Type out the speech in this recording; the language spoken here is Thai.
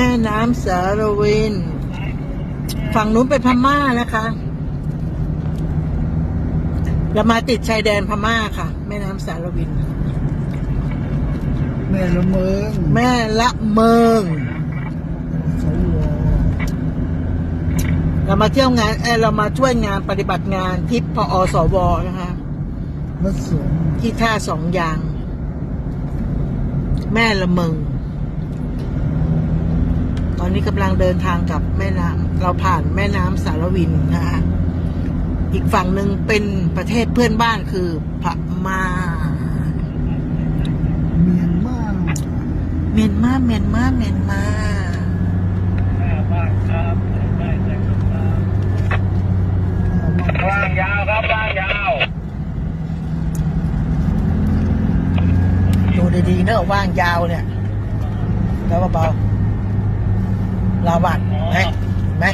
แม่น้ำสารวินฝั่งนู้นเป็นพม่านะคะเรามาติดชายแดนพม่าค่ะแม่น้ำสารวินแม่ละเมิงแม่ละเมิงสวเรามาเที่ยวงานเรามาช่วยงานปฏิบัติงานทิพย์พอสวนะคะวัดสวนที่ท่าสองยางแม่ละเมิงตอนนี้กำลังเดินทางกับแม่น้ำเราผ่านแม่น้ำสารวินนะคะอีกฝั่งหนึ่งเป็นประเทศเพื่อนบ้านคือพม่าเมียนมา เมียนมาเมียนมาเมียนมาว่างยาวครับว่างยาว ดูดีๆเนอะว่างยาวเนี่ยแล้วเบาๆลาวัดไหม